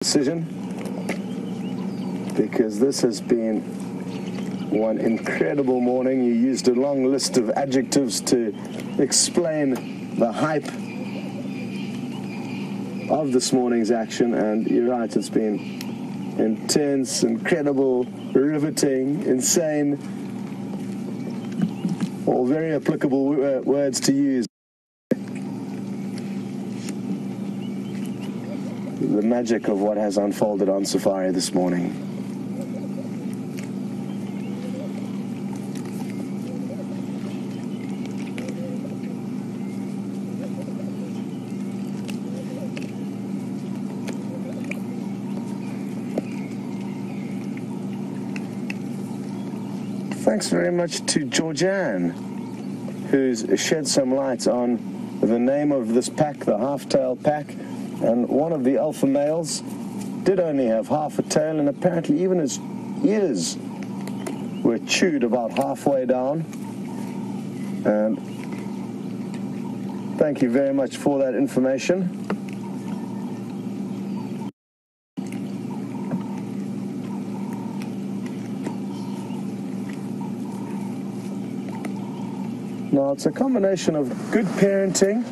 decision, because this has been one incredible morning. You used a long list of adjectives to explain the hype of this morning's action, and you're right, it's been intense, incredible, riveting, insane, all very applicable words to use. The magic of what has unfolded on Safari this morning. Thanks very much to Georgianne, who's shed some light on the name of this pack, the half-tail pack. And one of the alpha males did only have half a tail, and apparently even his ears were chewed about halfway down. And thank you very much for that information. Now, it's a combination of good parenting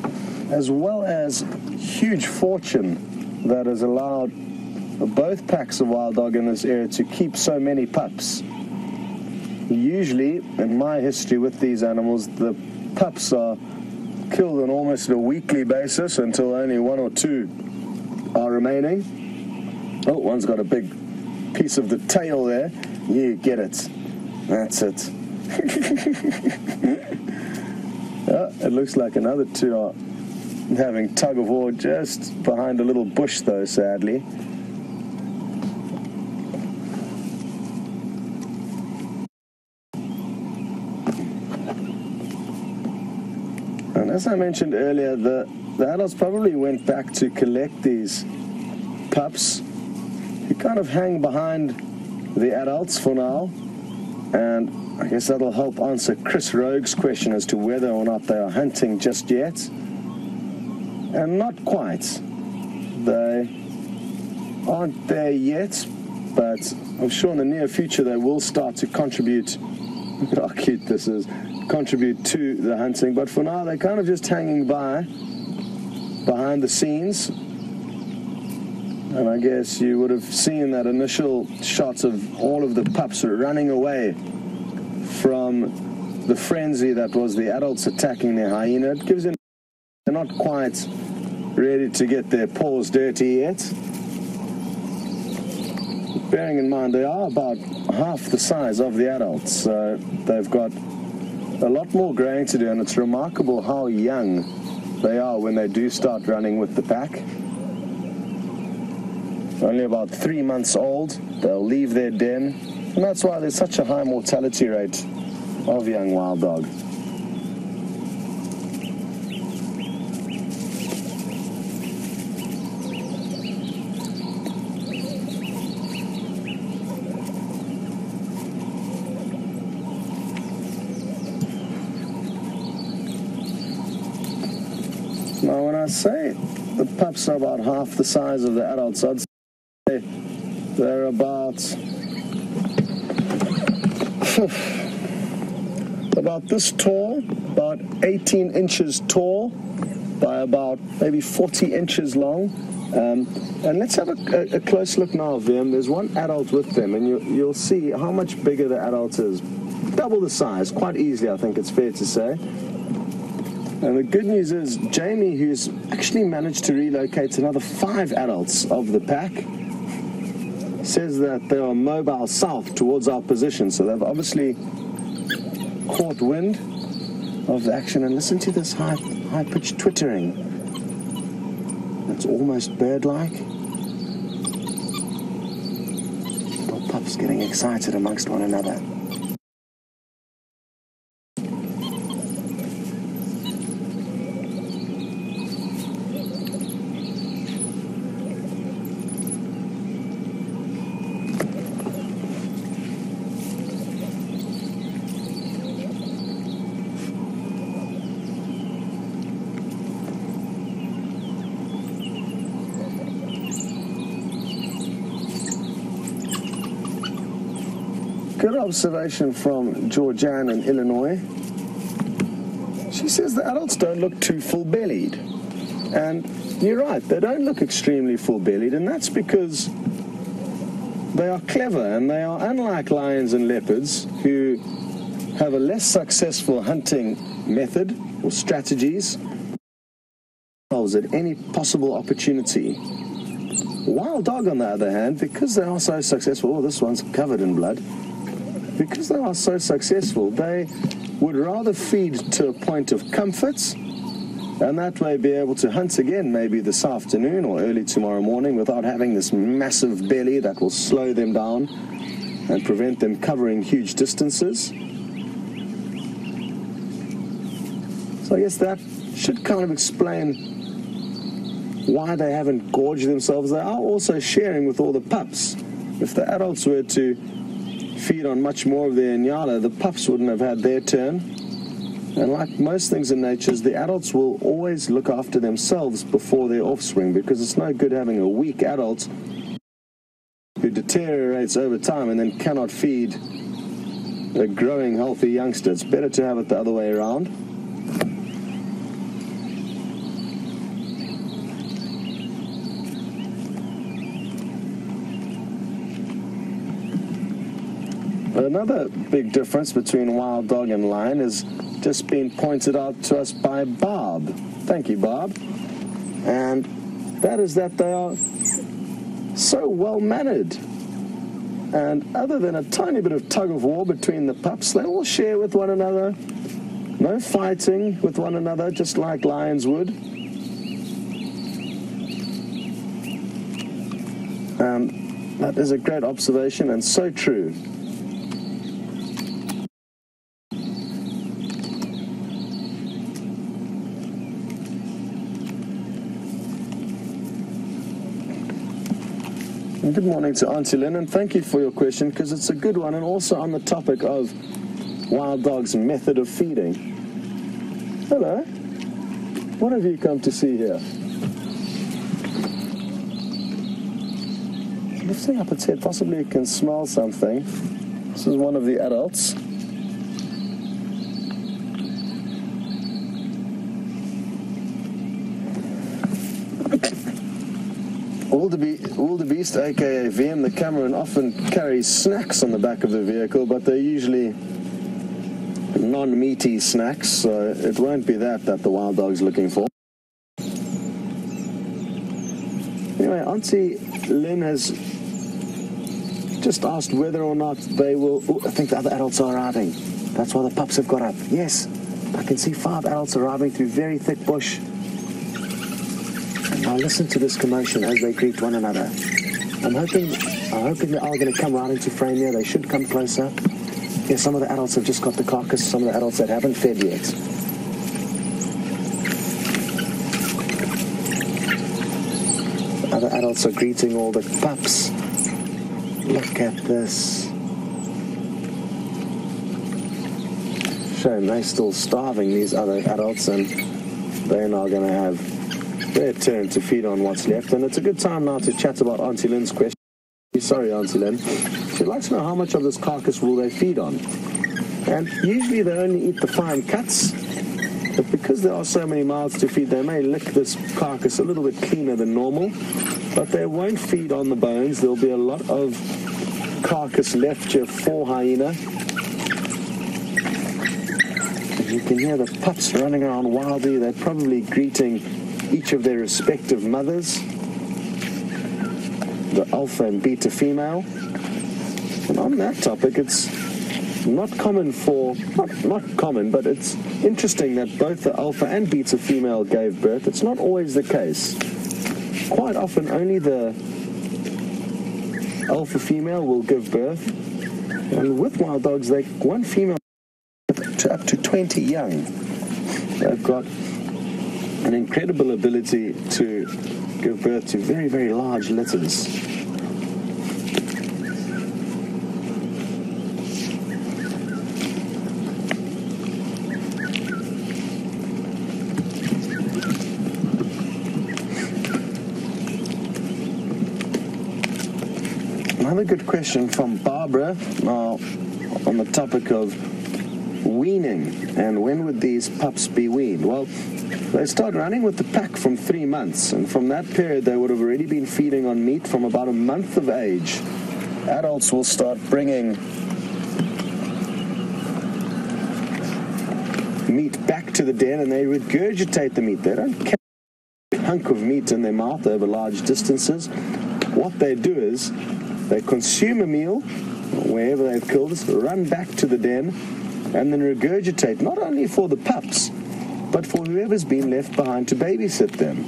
as well as huge fortune that has allowed both packs of wild dog in this area to keep so many pups. Usually, in my history with these animals, the pups are killed on almost a weekly basis until only one or two are remaining. Oh, one's got a big piece of the tail there. You get it. That's it. It looks like another two are having tug of war just behind a little bush, though, sadly. And as I mentioned earlier, the adults probably went back to collect these pups, who kind of hang behind the adults for now. And I guess that'll help answer Chris Rogue's question as to whether or not they are hunting just yet. And not quite. They aren't there yet, but I'm sure in the near future they will start to contribute. Look at how cute this is. Contribute to the hunting. But for now, they're kind of just hanging behind the scenes. And I guess you would have seen that initial shots of all of the pups running away from the frenzy that was the adults attacking their hyena. It gives them, they're not quite ready to get their paws dirty yet. Bearing in mind they are about half the size of the adults, so they've got a lot more growing to do, and it's remarkable how young they are when they do start running with the pack. Only about 3 months old, they'll leave their den, and that's why there's such a high mortality rate of young wild dog. Now, when I say the pups are about half the size of the adults, I'd say they're about this tall, about 18 inches tall by about maybe 40 inches long. And let's have a close look now, Vim. There's one adult with them, and you'll see how much bigger the adult is. Double the size, quite easily, I think it's fair to say. And the good news is Jamie, who's actually managed to relocate another 5 adults of the pack, says that they are mobile south towards our position. So they've obviously caught wind of the action. And listen to this high-pitched twittering. It's almost bird-like. Little pups getting excited amongst one another. Good observation from Georgianne in Illinois. She says the adults don't look too full-bellied. And you're right, they don't look extremely full-bellied, and that's because they are clever, and they are unlike lions and leopards who have a less successful hunting method or strategies at any possible opportunity. Wild dog, on the other hand, because they are so successful, oh, this one's covered in blood, because they are so successful, they would rather feed to a point of comfort and that way be able to hunt again maybe this afternoon or early tomorrow morning without having this massive belly that will slow them down and prevent them covering huge distances. So I guess that should kind of explain why they haven't gorged themselves. They are also sharing with all the pups. If the adults were to feed on much more of their nyala, the pups wouldn't have had their turn. And like most things in nature, the adults will always look after themselves before their offspring, because it's no good having a weak adult who deteriorates over time and then cannot feed a growing, healthy youngster. It's better to have it the other way around. Another big difference between wild dog and lion is just being pointed out to us by Bob. Thank you, Bob. And that is that they are so well-mannered. And other than a tiny bit of tug-of-war between the pups, they all share with one another. No fighting with one another, just like lions would. And that is a great observation and so true. Good morning to Auntie Lynn, and thank you for your question, because it's a good one, and also on the topic of wild dogs' method of feeding. Hello. What have you come to see here? Lifting up its head, possibly it can smell something. This is one of the adults. Wildebeest, aka VM the Cameron, often carries snacks on the back of the vehicle, but they're usually non-meaty snacks, so it won't be that the wild dog's looking for. Anyway, Auntie Lynn has just asked whether or not they will... Oh, I think the other adults are arriving. That's why the pups have got up. Yes, I can see 5 adults arriving through very thick bush. Now listen to this commotion as they greet one another. I'm hoping they are going to come right into frame here. They should come closer. Yeah, some of the adults have just got the carcass, some of the adults that haven't fed yet. The other adults are greeting all the pups. Look at this. Shame they're still starving, these other adults, and they're now going to have their turn to feed on what's left. And it's a good time now to chat about Auntie Lynn's question. Sorry, Auntie Lynn. She'd like to know how much of this carcass will they feed on. And usually they only eat the fine cuts, but because there are so many mouths to feed, they may lick this carcass a little bit cleaner than normal, but they won't feed on the bones. There'll be a lot of carcass left here for hyena. And you can hear the pups running around wildly. They're probably greeting each of their respective mothers, the alpha and beta female. And on that topic, it's not common not common, but it's interesting that both the alpha and beta female gave birth. It's not always the case. Quite often only the alpha female will give birth. And with wild dogs, one female to up to 20 young. They've got an incredible ability to give birth to very, very large litters. Another good question from Barbara. Now, on the topic of weaning and when would these pups be weaned. Well, they start running with the pack from 3 months, and from that period they would have already been feeding on meat from about a month of age. Adults will start bringing meat back to the den and they regurgitate the meat. They don't carry a hunk of meat in their mouth over large distances. What they do is they consume a meal wherever they've killed it, run back to the den, and then regurgitate, not only for the pups, but for whoever's been left behind to babysit them.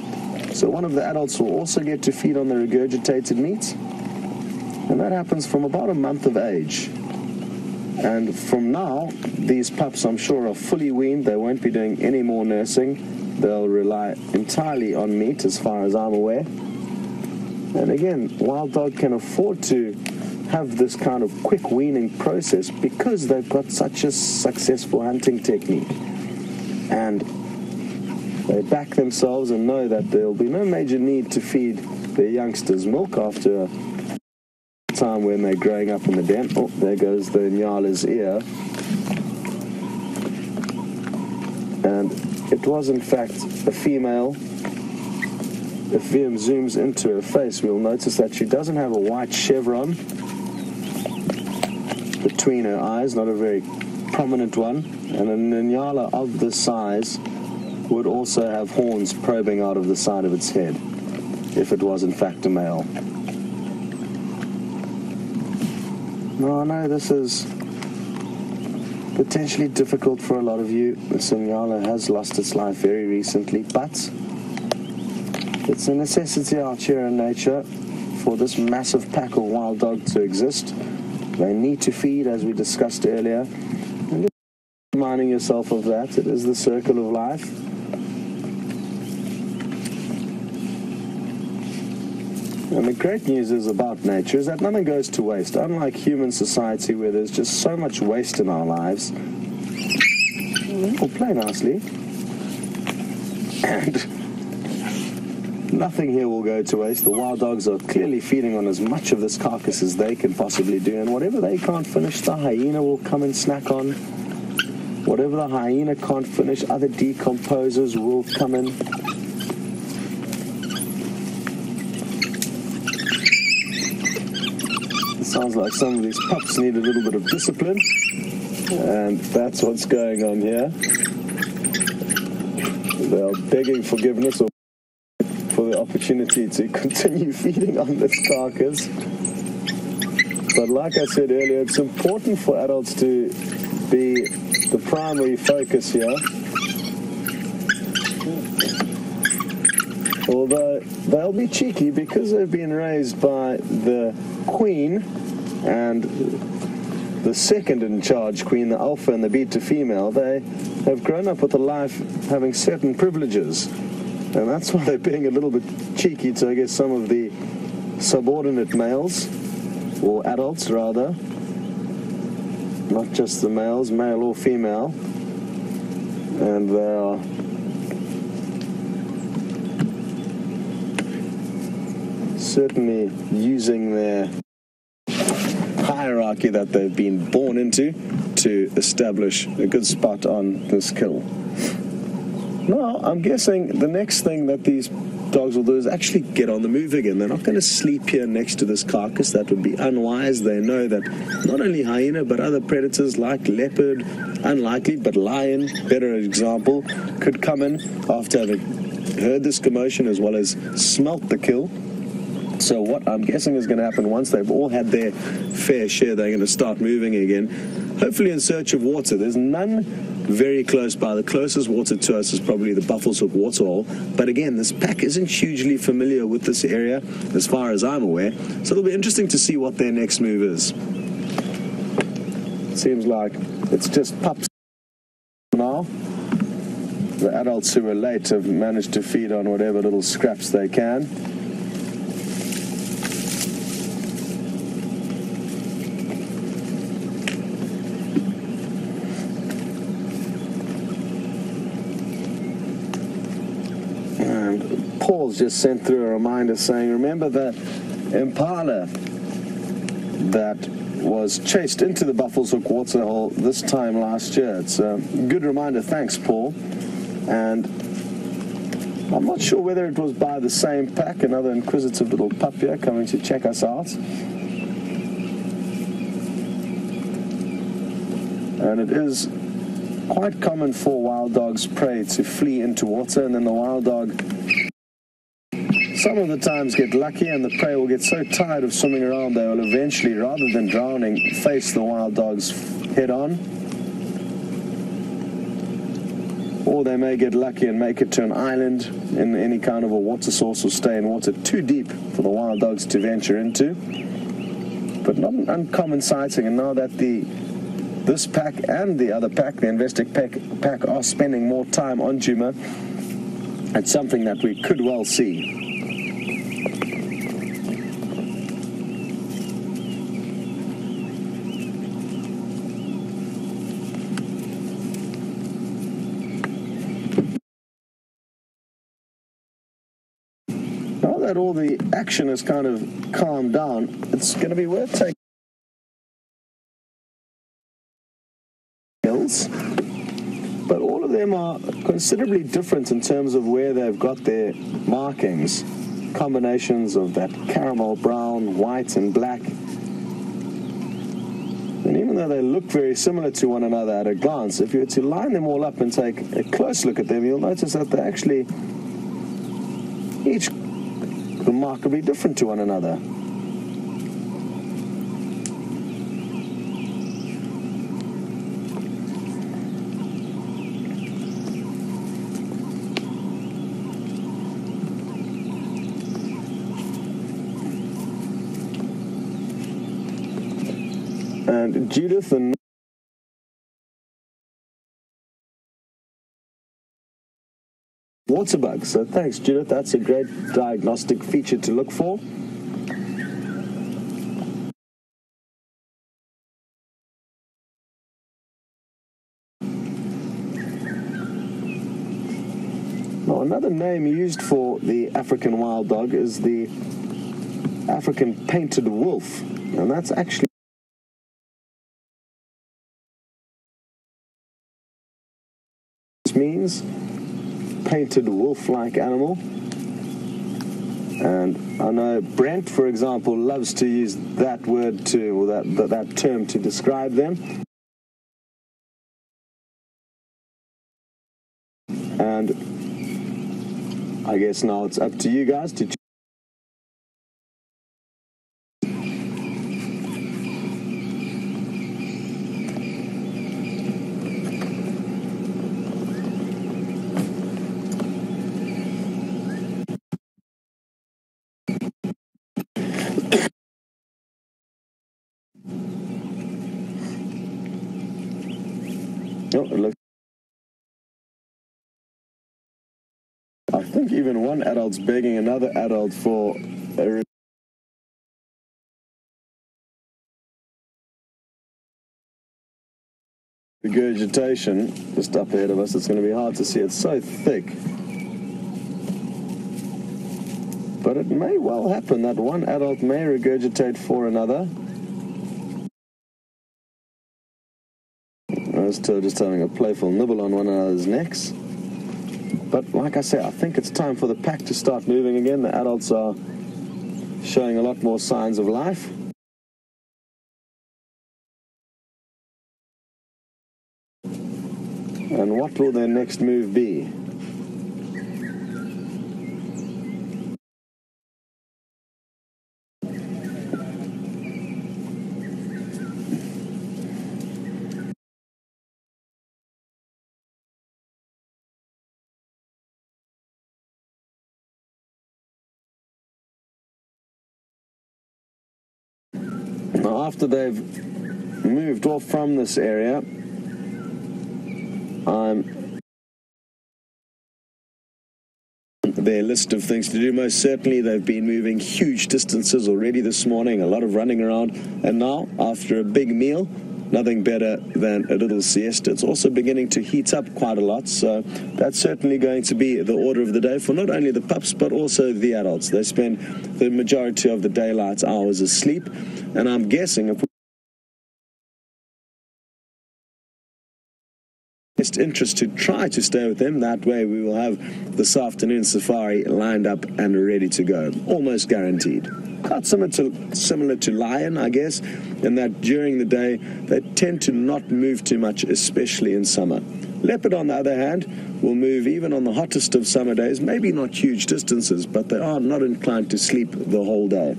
So one of the adults will also get to feed on the regurgitated meat, and that happens from about a month of age. And from now, these pups, I'm sure, are fully weaned. They won't be doing any more nursing. They'll rely entirely on meat, as far as I'm aware. And again, Wild Dog can afford to have this kind of quick weaning process because they've got such a successful hunting technique. And they back themselves and know that there'll be no major need to feed their youngsters milk after a time when they're growing up in the den. Oh, there goes the Nyala's ear. And it was in fact a female. If Viam zooms into her face, we'll notice that she doesn't have a white chevron between her eyes, not a very prominent one. And a Nyala of this size would also have horns probing out of the side of its head, if it was in fact a male. No, I know this is potentially difficult for a lot of you. This Nyala has lost its life very recently, but it's a necessity out here in nature for this massive pack of wild dogs to exist. They need to feed, as we discussed earlier. And just reminding yourself of that, it is the circle of life. And the great news is about nature is that nothing goes to waste. Unlike human society where there's just so much waste in our lives. Oh, play nicely. And nothing here will go to waste. The wild dogs are clearly feeding on as much of this carcass as they can possibly do. And whatever they can't finish, the hyena will come and snack on. Whatever the hyena can't finish, other decomposers will come in. Sounds like some of these pups need a little bit of discipline, and that's what's going on here. They are begging forgiveness or for the opportunity to continue feeding on this carcass. But like I said earlier, it's important for adults to be the primary focus here. Although they'll be cheeky because they've been raised by the queen and the second in charge queen, the alpha and the beta female. They have grown up with a life having certain privileges, and that's why they're being a little bit cheeky to, I guess, some of the subordinate males, or adults rather, not just the males, male or female. And they are certainly using their hierarchy that they've been born into to establish a good spot on this kill. Now, I'm guessing the next thing that these dogs will do is actually get on the move again. They're not going to sleep here next to this carcass. That would be unwise. They know that not only hyena, but other predators like leopard, unlikely, but lion, better example, could come in after having heard this commotion as well as smelt the kill. So what I'm guessing is going to happen once they've all had their fair share, they're going to start moving again, hopefully in search of water. There's none very close by. The closest water to us is probably the Buffles Hook waterhole. But again, this pack isn't hugely familiar with this area as far as I'm aware. So it'll be interesting to see what their next move is. Seems like it's just pups now. The adults who were late have managed to feed on whatever little scraps they can. Paul's just sent through a reminder saying, remember the impala that was chased into the Buffalo's Hook waterhole this time last year. It's a good reminder. Thanks, Paul. And I'm not sure whether it was by the same pack, another inquisitive little pup here coming to check us out. And it is quite common for wild dog's prey to flee into water, and then the wild dog some of the times get lucky, and the prey will get so tired of swimming around they will eventually, rather than drowning, face the wild dogs head on. Or they may get lucky and make it to an island in any kind of a water source or stay in water too deep for the wild dogs to venture into. But not an uncommon sighting, and now that this pack and the other pack, the Investec pack, are spending more time on Djuma, it's something that we could well see. Now that all the action has kind of calmed down, it's going to be worth taking hills, but all of them are considerably different in terms of where they've got their markings. Combinations of that caramel brown, white and black. And even though they look very similar to one another at a glance, if you were to line them all up and take a close look at them, you'll notice that they're actually each remarkably different to one another. And Judith and water bugs. So thanks, Judith. That's a great diagnostic feature to look for. Now, another name used for the African wild dog is the African painted wolf, and that's actually means painted wolf-like animal. And I know Brent, for example, loves to use that word or that term to describe them. And I guess now it's up to you guys to I think even one adult's begging another adult for a regurgitation just up ahead of us. It's going to be hard to see. It's so thick. But it may well happen that one adult may regurgitate for another. Still just having a playful nibble on one another's necks. But like I say, I think it's time for the pack to start moving again. The adults are showing a lot more signs of life. And what will their next move be? Now, after they've moved off from this area, their list of things to do. Most certainly, they've been moving huge distances already this morning, a lot of running around, and now, after a big meal, nothing better than a little siesta. It's also beginning to heat up quite a lot, so that's certainly going to be the order of the day for not only the pups but also the adults. They spend the majority of the daylight hours asleep, and I'm guessing if best interest to try to stay with them. That way we will have this afternoon safari lined up and ready to go, almost guaranteed. Quite similar to lion, I guess, in that during the day they tend to not move too much, especially in summer. Leopard, on the other hand, will move even on the hottest of summer days, maybe not huge distances, but they are not inclined to sleep the whole day.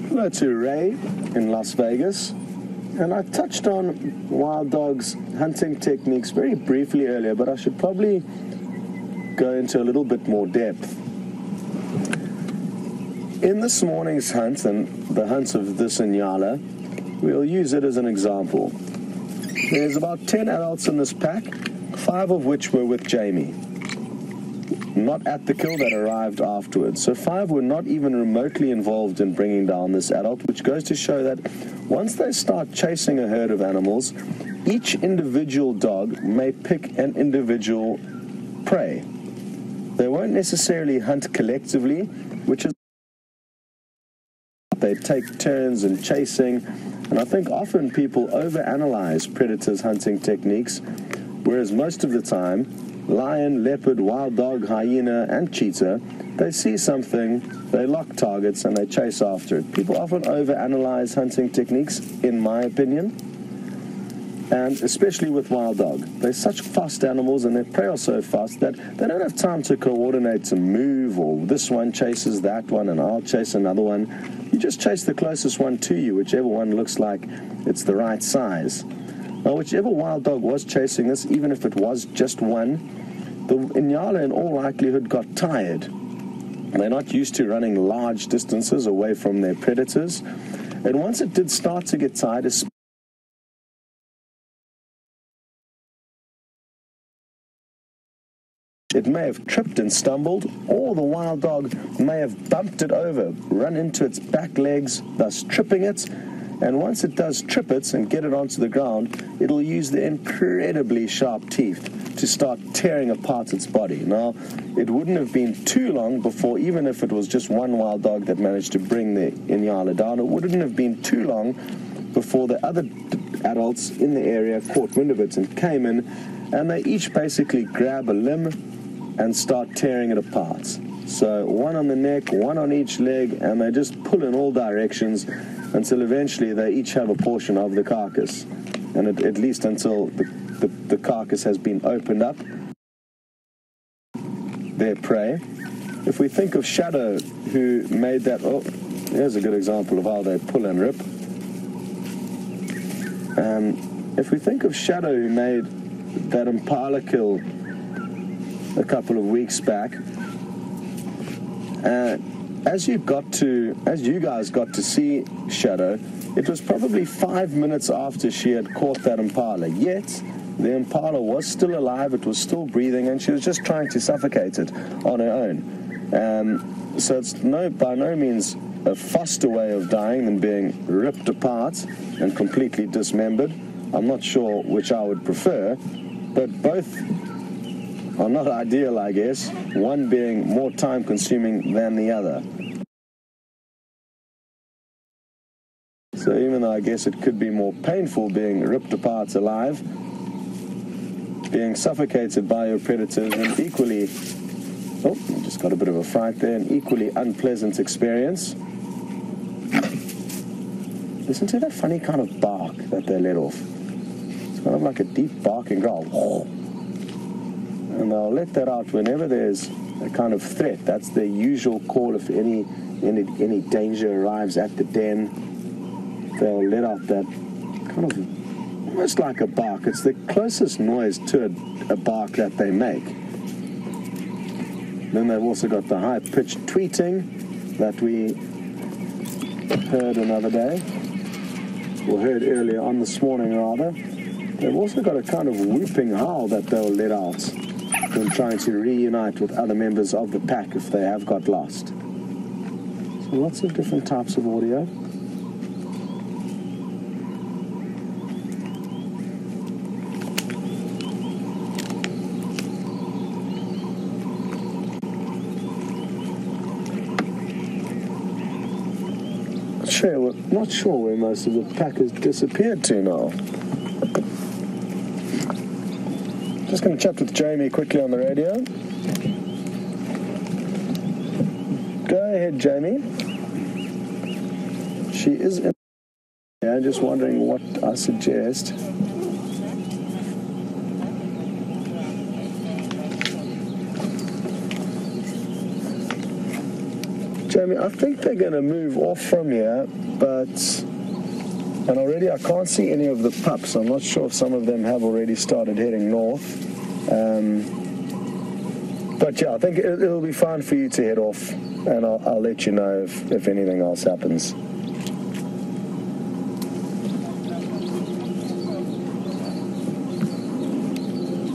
Hello to Ray in Las Vegas, and I touched on wild dogs hunting techniques very briefly earlier, but I should probably go into a little bit more depth. In this morning's hunt and the hunt of this Inyala, we'll use it as an example. There's about 10 adults in this pack, 5 of which were with Jamie. Not at the kill, that arrived afterwards. So 5 were not even remotely involved in bringing down this adult, which goes to show that once they start chasing a herd of animals, each individual dog may pick an individual prey. They won't necessarily hunt collectively, which is they take turns in chasing, and I think often people overanalyze predators' hunting techniques, whereas most of the time lion, leopard, wild dog, hyena, and cheetah, they see something, they lock targets, and they chase after it. People often overanalyze hunting techniques, in my opinion, and especially with wild dog. They're such fast animals, and their prey are so fast that they don't have time to coordinate to move, or this one chases that one, and I'll chase another one. You just chase the closest one to you, whichever one looks like it's the right size. Now, whichever wild dog was chasing this, even if it was just one, the Inyala in all likelihood got tired. They're not used to running large distances away from their predators. And once it did start to get tired, it may have tripped and stumbled, or the wild dog may have bumped it over, run into its back legs, thus tripping it. And once it does trip it and get it onto the ground, it'll use the incredibly sharp teeth to start tearing apart its body. Now, it wouldn't have been too long before, even if it was just one wild dog that managed to bring the Inyala down, it wouldn't have been too long before the other adults in the area caught wind of it and came in, and they each basically grab a limb and start tearing it apart. So one on the neck, one on each leg, and they just pull in all directions until eventually they each have a portion of the carcass, and at least until the carcass has been opened up, their prey. If we think of Shadow, who made that, oh, here's a good example of how they pull and rip. If we think of Shadow, who made that impala kill a couple of weeks back, as you guys got to see Shadow, it was probably 5 minutes after she had caught that impala, yet the impala was still alive, it was still breathing, and she was just trying to suffocate it on her own. So it's by no means a faster way of dying than being ripped apart and completely dismembered. I'm not sure which I would prefer, but both are not ideal, I guess, one being more time-consuming than the other. So even though I guess it could be more painful being ripped apart alive, being suffocated by your predators, and equally, oh, just got a bit of a fright there, an equally unpleasant experience. Listen to that funny kind of bark that they let off. It's kind of like a deep barking growl. And they'll let that out whenever there's a kind of threat. That's their usual call. If any danger arrives at the den, they'll let out that kind of almost like a bark. It's the closest noise to a bark that they make. Then they've also got the high-pitched tweeting that we heard another day, or heard earlier on this morning rather. They've also got a kind of whooping howl that they'll let out when trying to reunite with other members of the pack if they have got lost. So lots of different types of audio. Not sure where most of the pack has disappeared to now. Just going to chat with Jamie quickly on the radio. Go ahead, Jamie. She is in. Yeah, just wondering what I suggest. Jamie, I think they're going to move off from here, and already I can't see any of the pups. I'm not sure if some of them have already started heading north. But yeah, I think it'll be fine for you to head off, and I'll let you know if anything else happens.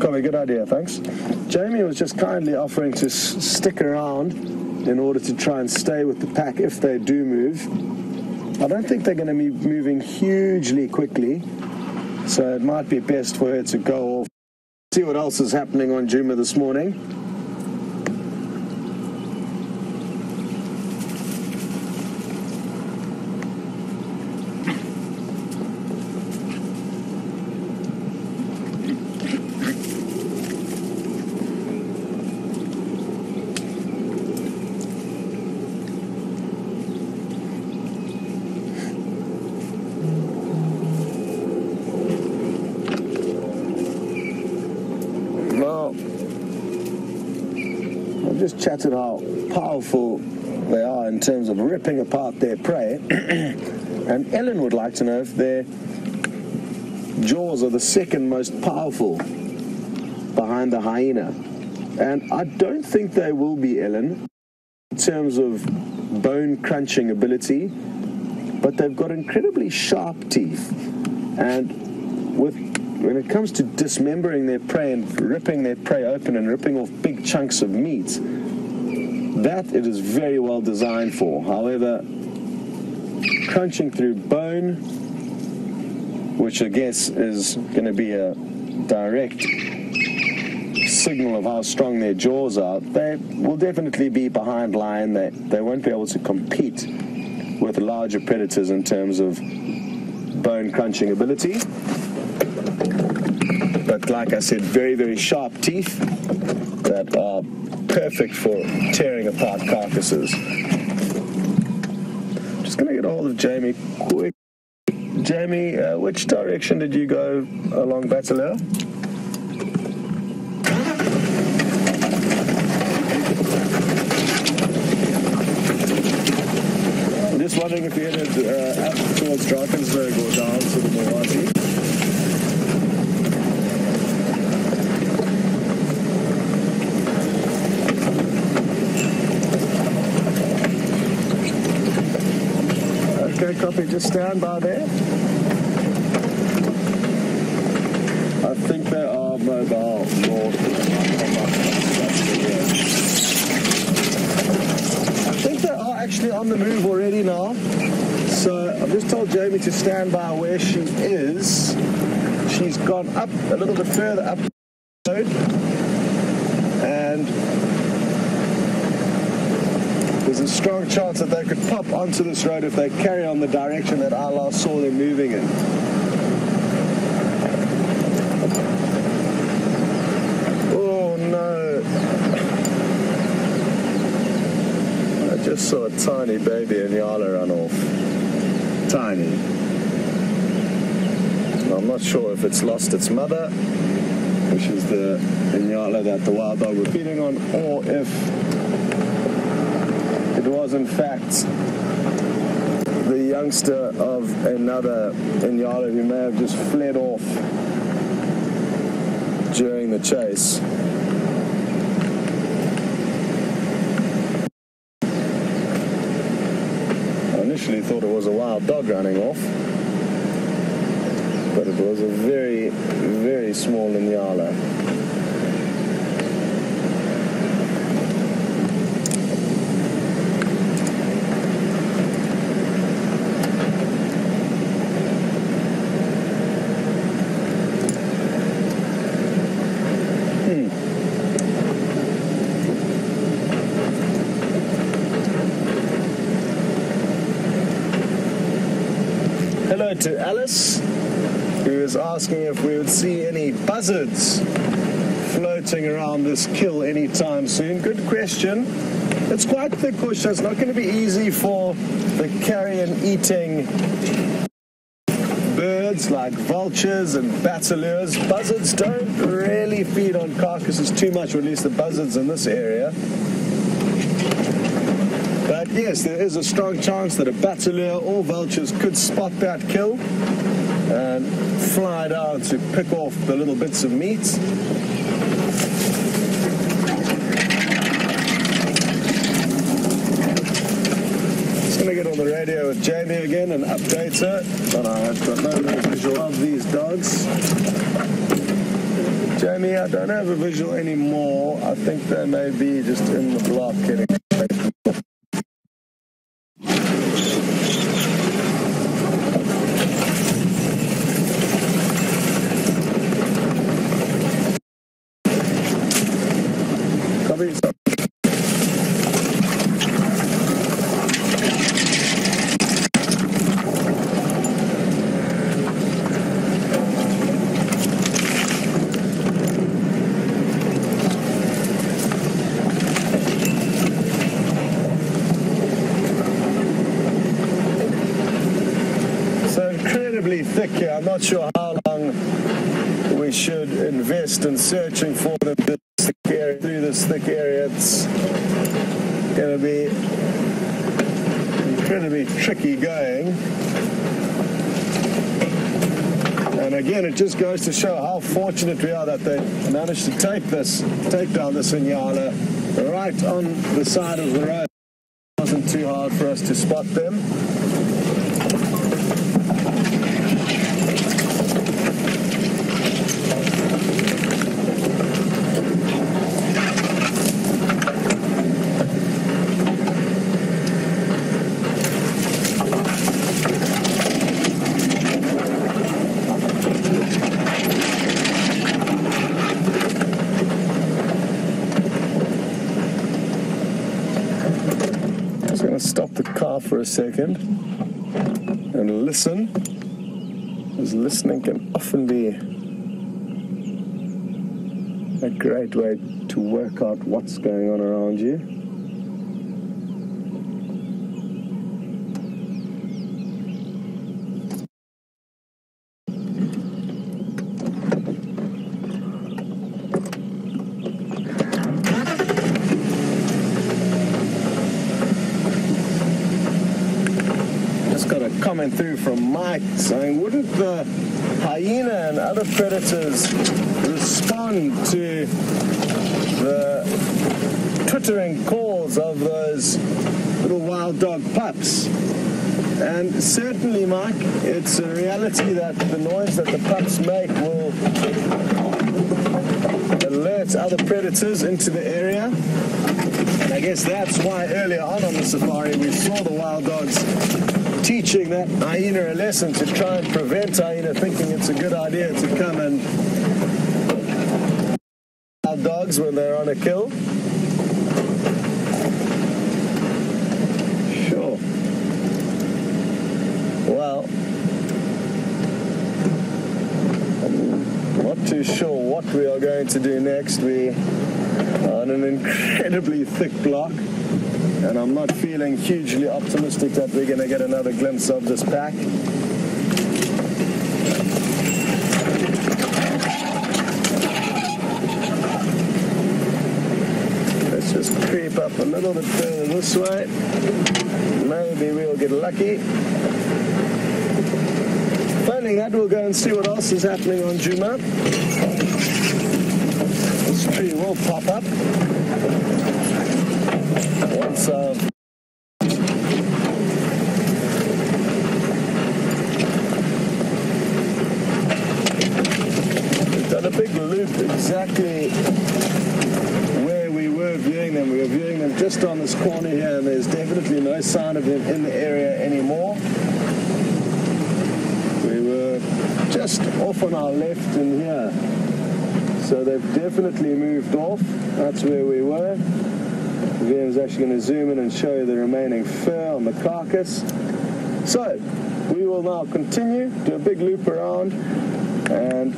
Copy, good idea, thanks. Jamie was just kindly offering to stick around in order to try and stay with the pack if they do move. I don't think they're going to be moving hugely quickly, so it might be best for her to go off. See what else is happening on Juma this morning. Just chatted how powerful they are in terms of ripping apart their prey. And Ellen would like to know if their jaws are the second most powerful behind the hyena. And I don't think they will be, Ellen, in terms of bone crunching ability, but they've got incredibly sharp teeth. And when it comes to dismembering their prey and ripping their prey open and ripping off big chunks of meat, that it is very well designed for. However, crunching through bone, which I guess is going to be a direct signal of how strong their jaws are, they will definitely be behind lion. They won't be able to compete with larger predators in terms of bone crunching ability. But like I said, very, very sharp teeth that are perfect for tearing apart carcasses. Just going to get a hold of Jamie quick. Jamie, which direction did you go along Bateleur? I'm just wondering if you headed up towards Drakensberg or down to the Mawati. Okay, copy. Just stand by there. I think they are mobile north. I think they are actually on the move already now. So I've just told Jamie to stand by where she is. She's gone up a little bit further up the road. And there's a strong chance that they could pop onto this road if they carry on the direction that I last saw them moving in. Oh no. I just saw a tiny baby Inyala run off. Tiny. I'm not sure if it's lost its mother, which is the Inyala that the wild dog was feeding on, or if it was in fact the youngster of another Inyala who may have just fled off during the chase. I initially thought it was a wild dog running off, but it was a very, very small Inyala. Hello to Alice, who is asking if we would see any buzzards floating around this kill anytime soon. Good question. It's quite thick bush, so it's not going to be easy for the carrion-eating birds like vultures and batalures. Buzzards don't really feed on carcasses too much, or at least the buzzards in this area. But yes, there is a strong chance that a batalure or vultures could spot that kill and fly down to pick off the little bits of meat. Just going to get on the radio with Jamie again and update her, but I've got no visual of these dogs. Jamie, I don't have a visual anymore. I think they may be just in the block getting away from. Thick here. I'm not sure how long we should invest in searching for them through this thick area. It's going to be incredibly tricky going. And again, it just goes to show how fortunate we are that they managed to take down this Inyala right on the side of the road. It wasn't too hard for us to spot them. Stop the car for a second and listen, because listening can often be a great way to work out what's going on around you. Comment through from Mike saying, wouldn't the hyena and other predators respond to the twittering calls of those little wild dog pups? And certainly, Mike, it's a reality that the noise that the pups make will alert other predators into the area. And I guess that's why earlier on the safari we saw the wild dogs teaching that hyena a lesson to try and prevent hyena thinking it's a good idea to come and wild dogs when they're on a kill. Sure. Well, I'm not too sure what we are going to do next. We are on an incredibly thick block, and I'm not feeling hugely optimistic that we're going to get another glimpse of this pack. Let's just creep up a little bit further this way. Maybe maybe we'll get lucky. Failing that, we'll go and see what else is happening on Juma. This tree will pop up once we've done a big loop exactly where we were viewing them. We were viewing them just on this corner here, and there's definitely no sign of them in the area anymore. We were just off on our left in here. So they've definitely moved off. That's where we were. Liam's actually going to zoom in and show you the remaining fur on the carcass. So we will now continue, do a big loop around, and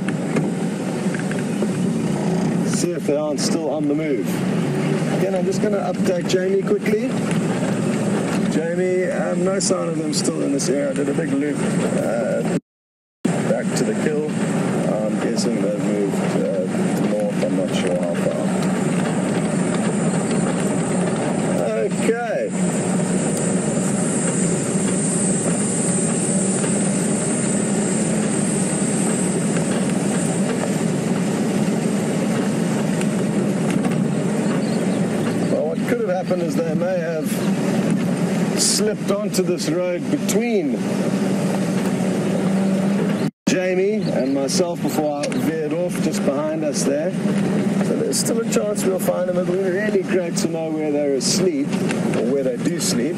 see if they aren't still on the move. Again, I'm just going to update Jamie quickly. Jamie, no sign of them still in this area. I did a big loop back to the kill. I'm guessing they've moved north. I'm not sure how far. Okay. Well, what could have happened is they may have slipped onto this road between Jamie and myself before I veered off just behind us there. So there's still a chance we'll find them. It would be really great to know where they're asleep, or where they do sleep.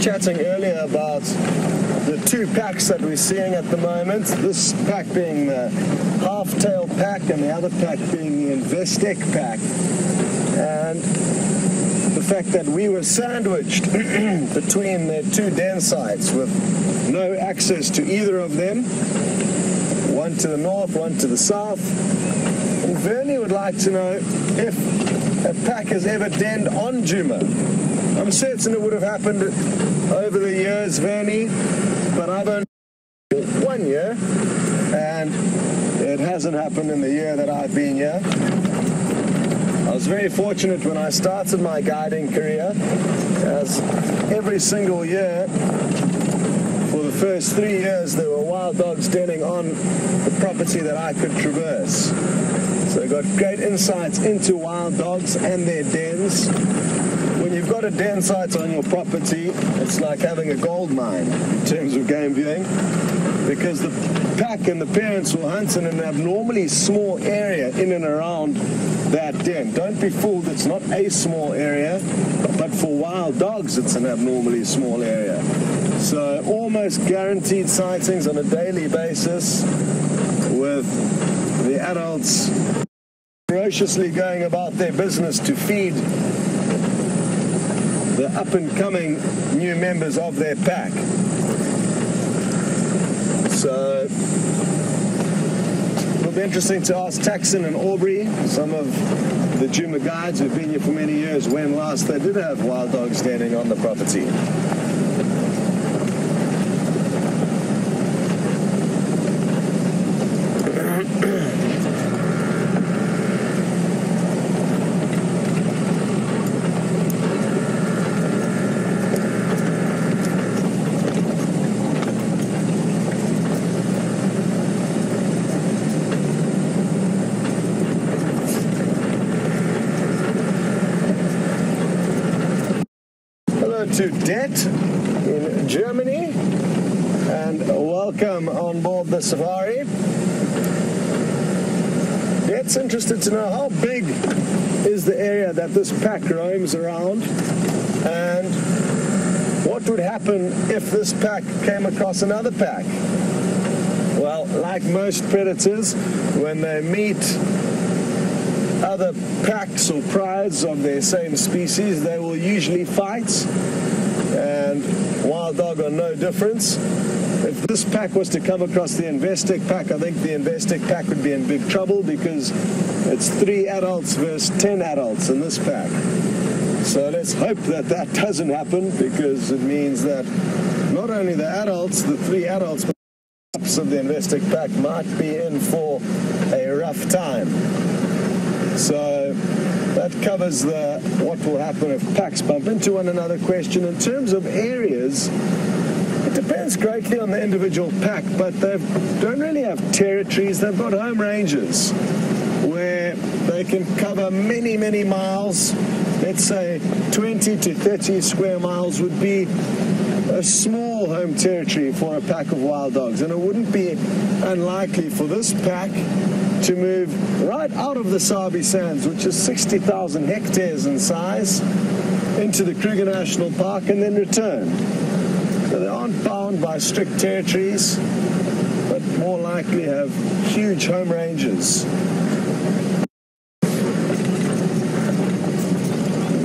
Chatting earlier about the two packs that we're seeing at the moment, this pack being the half-tail pack and the other pack being the Investec pack, and the fact that we were sandwiched between their two den sites with no access to either of them, one to the north, one to the south. And Vernie would like to know if a pack has ever denned on Juma. I'm certain it would have happened over the years, Vernie, but I've only 1 year, and it hasn't happened in the year that I've been here. I was very fortunate when I started my guiding career, as every single year, for the first 3 years, there were wild dogs denning on the property that I could traverse. So I got great insights into wild dogs and their dens. When you've got a den site on your property, it's like having a gold mine in terms of game viewing, because the pack and the parents will hunt in an abnormally small area in and around that den. Don't be fooled, it's not a small area, but for wild dogs it's an abnormally small area. So almost guaranteed sightings on a daily basis, with the adults ferociously going about their business to feed the up-and-coming new members of their pack. So it'll be interesting to ask Taxon and Aubrey, some of the Juma guides who've been here for many years, when last they did have wild dogs standing on the property. To Det in Germany, and welcome on board the Safari. Det's interested to know how big is the area that this pack roams around, and what would happen if this pack came across another pack. Well, like most predators, when they meet other packs or prides of their same species, they will usually fight, and wild dog are no difference. if this pack was to come across the Investec pack, I think the Investec pack would be in big trouble because it's 3 adults versus 10 adults in this pack. So let's hope that that doesn't happen, because it means that not only the adults, the 3 adults, but the pups of the Investec pack might be in for a rough time. So that covers the what will happen if packs bump into one another question. In terms of areas, it depends greatly on the individual pack, but they don't really have territories. They've got home ranges where they can cover many, many miles. Let's say 20 to 30 square miles would be a small home territory for a pack of wild dogs, and it wouldn't be unlikely for this pack to move right out of the Sabi Sands, which is 60,000 hectares in size, into the Kruger National Park and then return. So they aren't bound by strict territories, but more likely have huge home ranges.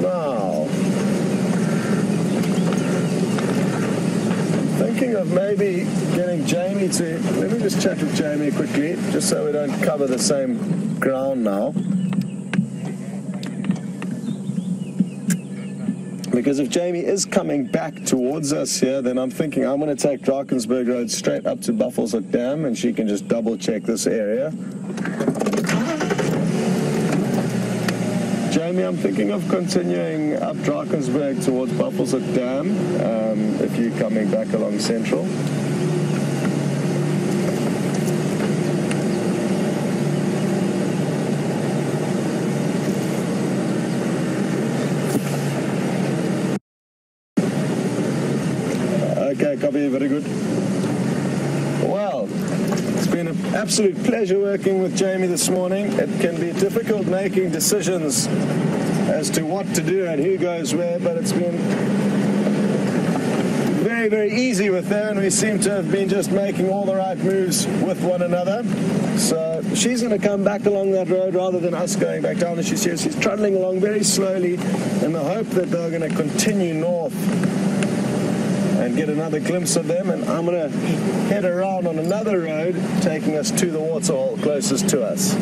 Now, I'm thinking of maybe getting Jamie to, let me just chat with Jamie quickly, just so we don't cover the same ground now. Because if Jamie is coming back towards us here, then I'm thinking I'm going to take Drakensberg Road straight up to Buffelshoek Dam, and she can just double check this area. Jamie, I'm thinking of continuing up Drakensberg towards Buffelshoek Dam, if you're coming back along Central. Okay, copy, very good. Well, it's been an absolute pleasure working with Jamie this morning. It can be difficult making decisions as to what to do and who goes where, but it's been very, very easy with her, and we seem to have been just making all the right moves with one another. So she's going to come back along that road rather than us going back down. And she's trundling along very slowly in the hope that they're going to continue north and get another glimpse of them, and I'm going to head around on another road taking us to the waterhole closest to us.